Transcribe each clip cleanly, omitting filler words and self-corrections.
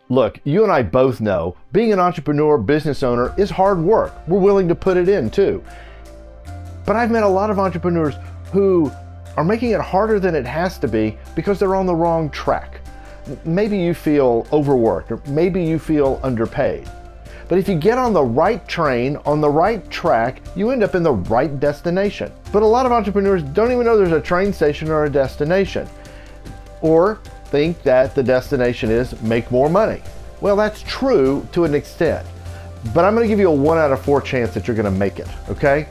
Look, you and I both know being an entrepreneur, business owner is hard work. We're willing to put it in too. But I've met a lot of entrepreneurs who are making it harder than it has to be because they're on the wrong track. Maybe you feel overworked, or maybe you feel underpaid. But if you get on the right train, on the right track, you end up in the right destination. But a lot of entrepreneurs don't even know there's a train station or a destination, or think that the destination is make more money. Well, that's true to an extent, but I'm gonna give you a 1 out of 4 chance that you're gonna make it, okay?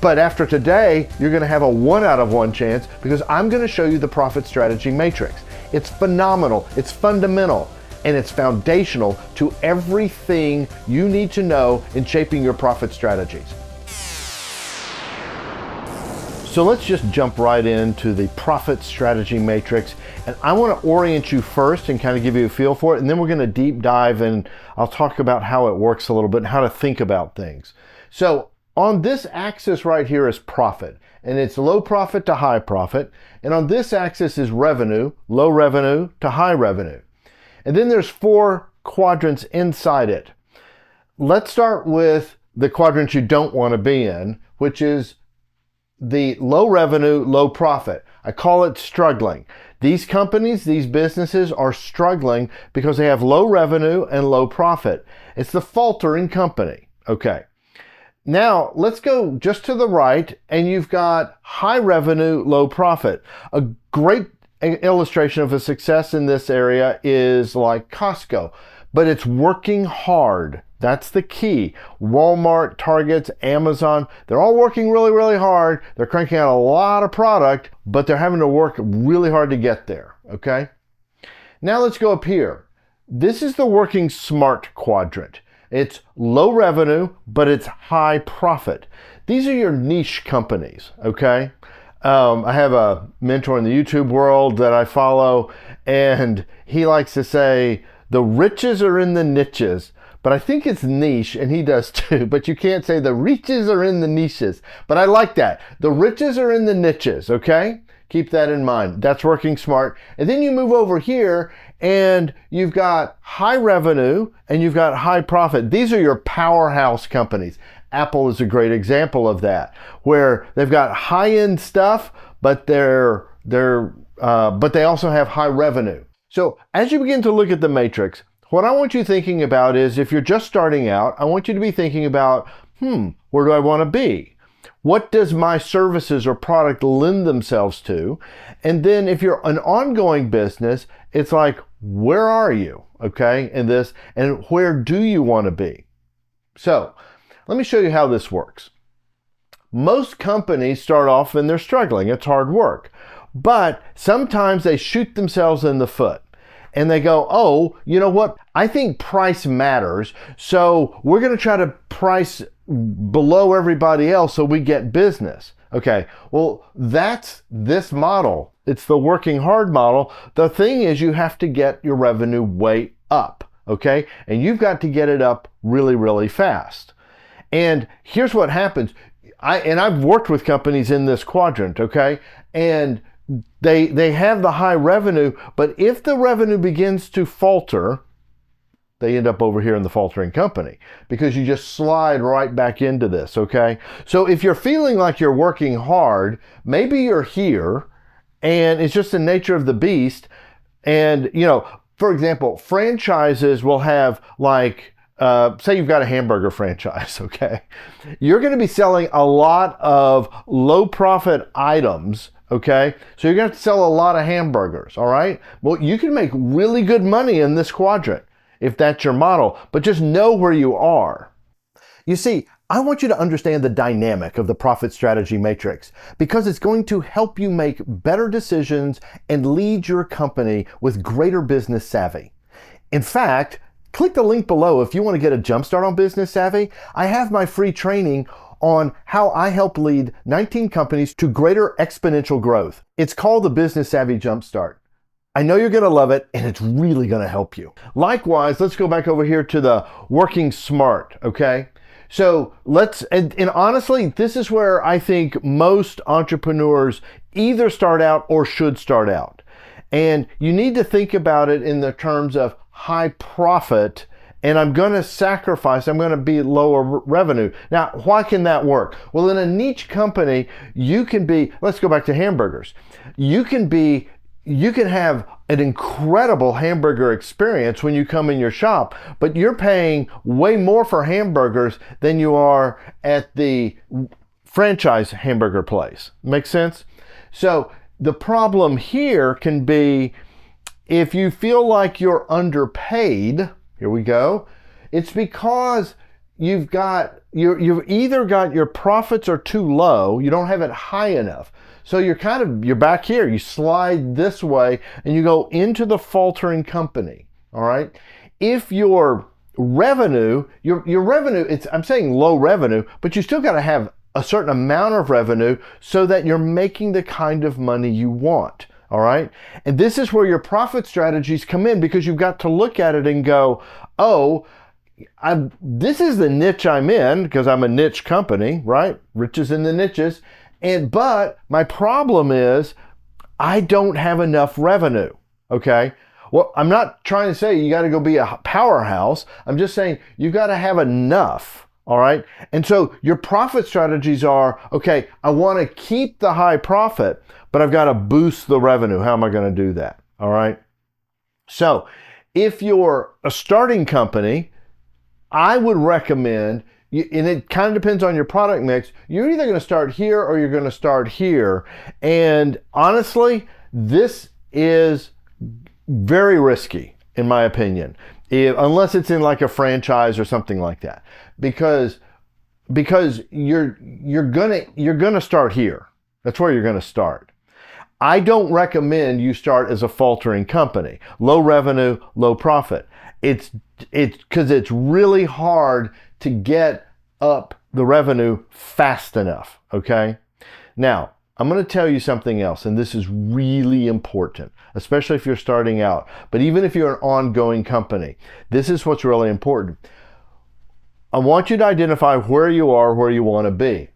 But after today, you're gonna have a 1 out of 1 chance because I'm gonna show you the profit strategy matrix. It's phenomenal, it's fundamental, and it's foundational to everything you need to know in shaping your profit strategies. So let's just jump right into the profit strategy matrix. And I want to orient you first and kind of give you a feel for it. And then we're going to deep dive and I'll talk about how it works a little bit and how to think about things. So on this axis right here is profit, and it's low profit to high profit. And on this axis is revenue, low revenue to high revenue. And then there's 4 quadrants inside it. Let's start with the quadrant you don't want to be in, which is the low revenue, low profit. I call it struggling. These companies, these businesses are struggling because they have low revenue and low profit. It's the faltering company. Okay. Now let's go just to the right and you've got high revenue, low profit. A great illustration of a success in this area is like Costco, but it's working hard. That's the key. Walmart, Target, Amazon, they're all working really, really hard. They're cranking out a lot of product, but they're having to work really hard to get there, okay? Now let's go up here. This is the working smart quadrant. It's low revenue, but it's high profit. These are your niche companies, okay? I have a mentor in the YouTube world that I follow, and he likes to say, the riches are in the niches. But I think it's niche, and he does too. But you can't say the riches are in the niches. But I like that. The riches are in the niches, okay? Keep that in mind. That's working smart. And then you move over here, and you've got high revenue, and you've got high profit. These are your powerhouse companies. Apple is a great example of that, where they've got high-end stuff, but but they also have high revenue. So as you begin to look at the matrix, what I want you thinking about is, if you're just starting out, I want you to be thinking about, where do I want to be? What does my services or product lend themselves to? And then if you're an ongoing business, it's like, where are you, okay, in this, and where do you want to be? So let me show you how this works. Most companies start off and they're struggling. It's hard work. But sometimes they shoot themselves in the foot. And they go, oh, you know what? I think price matters. So we're going to try to price below everybody else so we get business. Okay, well, that's this model. It's the working hard model. The thing is, you have to get your revenue way up. Okay, and you've got to get it up really, really fast. And here's what happens. I've worked with companies in this quadrant, okay? And they have the high revenue, but if the revenue begins to falter, they end up over here in the faltering company because you just slide right back into this, okay? So if you're feeling like you're working hard, maybe you're here and it's just the nature of the beast. And, you know, for example, franchises will have like, say you've got a hamburger franchise, okay? You're going to be selling a lot of low profit items, okay? So you're going to have to sell a lot of hamburgers, all right? Well, you can make really good money in this quadrant if that's your model, but just know where you are. You see, I want you to understand the dynamic of the profit strategy matrix because it's going to help you make better decisions and lead your company with greater business savvy. In fact, click the link below if you want to get a jumpstart on business savvy. I have my free training on how I help lead 19 companies to greater exponential growth. It's called the Business Savvy Jumpstart. I know you're going to love it, and it's really going to help you. Likewise, let's go back over here to the working smart, okay? So and honestly, this is where I think most entrepreneurs either start out or should start out. And you need to think about it in the terms of high profit and I'm going to sacrifice, I'm going to be lower revenue. Now, why can that work? Well, in a niche company, you can be, let's go back to hamburgers. You can have an incredible hamburger experience when you come in your shop, but you're paying way more for hamburgers than you are at the franchise hamburger place. Make sense? So the problem here can be if you feel like you're underpaid. Here we go. It's because you've either got your profits are too low, you don't have it high enough. So you're back here, you slide this way and you go into the faltering company. All right. If your revenue, I'm saying low revenue, but you still got to have a certain amount of revenue so that you're making the kind of money you want. All right. And this is where your profit strategies come in, because you've got to look at it and go, oh, this is the niche I'm in because I'm a niche company, right? Riches in the niches. But my problem is I don't have enough revenue. Okay. Well, I'm not trying to say you got to go be a powerhouse. I'm just saying you got to have enough. All right. And so your profit strategies are, okay, I want to keep the high profit, but I've got to boost the revenue. How am I going to do that? All right. So if you're a starting company, I would recommend, and it kind of depends on your product mix, you're either going to start here or you're going to start here. And honestly, this is very risky, in my opinion, unless it's in like a franchise or something like that, because you're gonna start here. That's where you're gonna start. I don't recommend you start as a faltering company, low revenue, low profit. It's because it's really hard to get up the revenue fast enough. Okay, now I'm going to tell you something else, and this is really important, especially if you're starting out. But even if you're an ongoing company, this is what's really important. I want you to identify where you are, where you want to be.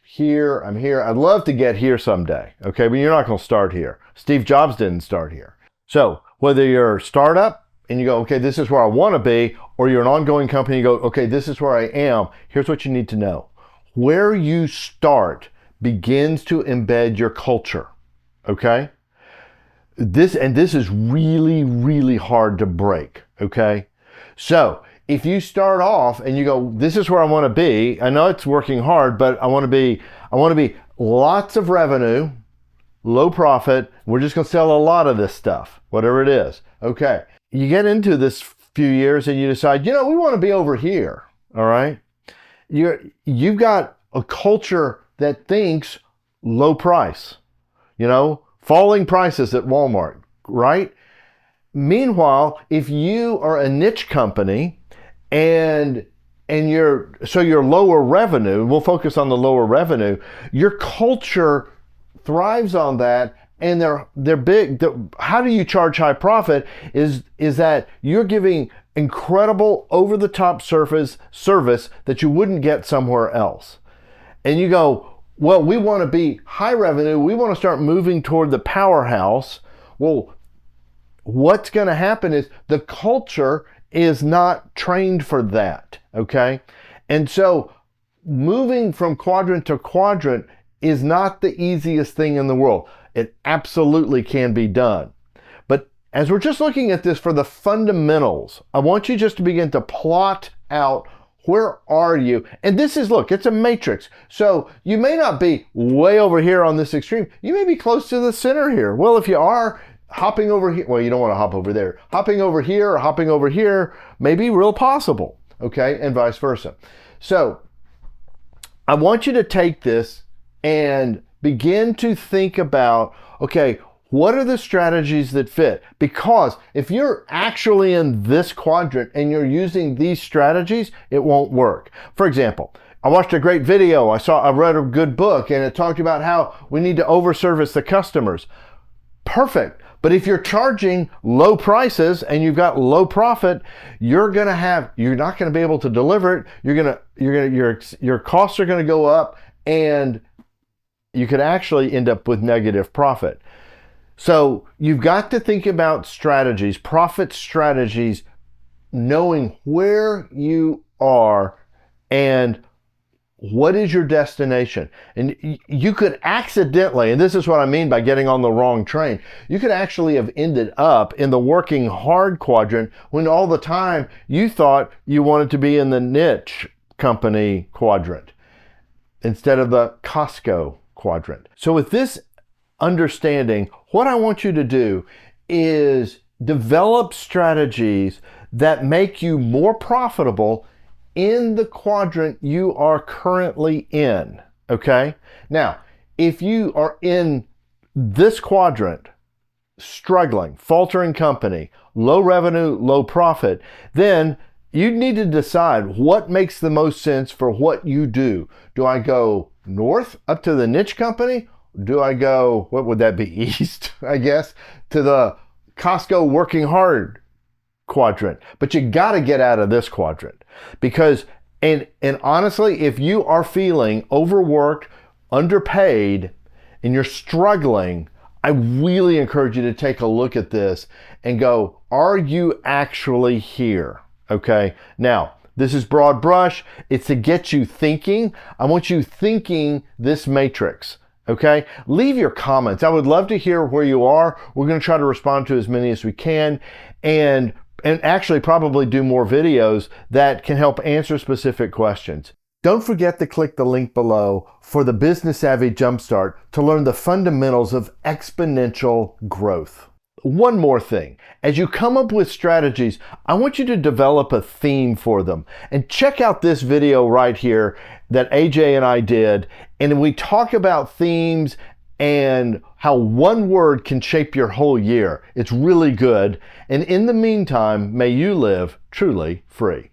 Here, I'm here. I'd love to get here someday, okay? But you're not going to start here. Steve Jobs didn't start here. So whether you're a startup and you go, okay, this is where I want to be, or you're an ongoing company, you go, okay, this is where I am. Here's what you need to know. Where you start begins to embed your culture, okay? This is really, really hard to break, okay? So if you start off and you go, this is where I want to be, I know it's working hard, but I want to be lots of revenue, low profit, we're just going to sell a lot of this stuff, whatever it is, okay? You get into this few years and you decide, we want to be over here, all right? You've got a culture that thinks low price, falling prices at Walmart, right? Meanwhile, if you are a niche company and you're lower revenue, we'll focus on the lower revenue, your culture thrives on that, and they're big. How do you charge high profit is that you're giving incredible over-the-top service that you wouldn't get somewhere else. And you go, well, we want to be high revenue. We want to start moving toward the powerhouse. Well, what's going to happen is the culture is not trained for that, okay? And so moving from quadrant to quadrant is not the easiest thing in the world. It absolutely can be done. But as we're just looking at this for the fundamentals, I want you just to begin to plot out where are you? And this is, look, it's a matrix. So you may not be way over here on this extreme. You may be close to the center here. Well, if you are hopping over here, well, you don't want to hop over there. Hopping over here or hopping over here may be real possible, okay? And vice versa. So I want you to take this and begin to think about, okay, what are the strategies that fit? Because if you're actually in this quadrant and you're using these strategies, it won't work. For example, I watched a great video. I read a good book, and it talked about how we need to overservice the customers. Perfect. But if you're charging low prices and you've got low profit, you're not going to be able to deliver it. Your costs are going to go up, and you could actually end up with negative profit. So you've got to think about strategies, profit strategies, knowing where you are and what is your destination. And you could accidentally, and this is what I mean by getting on the wrong train, you could actually have ended up in the working hard quadrant when all the time you thought you wanted to be in the niche company quadrant instead of the Costco quadrant. So with this understanding, what I want you to do is develop strategies that make you more profitable in the quadrant you are currently in, okay? Now, if you are in this quadrant, struggling, faltering company, low revenue, low profit, then you need to decide what makes the most sense for what you do. Do I go north up to the niche company? Do I go, what would that be, east, I guess, to the Costco working hard quadrant? But you got to get out of this quadrant because, and honestly, if you are feeling overworked, underpaid, and you're struggling, I really encourage you to take a look at this and go, are you actually here? Okay. Now, this is broad brush. It's to get you thinking. I want you thinking this matrix. Okay. Leave your comments. I would love to hear where you are. We're going to try to respond to as many as we can and actually probably do more videos that can help answer specific questions. Don't forget to click the link below for the Business Savvy Jumpstart to learn the fundamentals of exponential growth. One more thing, as you come up with strategies, I want you to develop a theme for them. And check out this video right here that AJ and I did. And we talk about themes and how one word can shape your whole year. It's really good. And in the meantime, may you live truly free.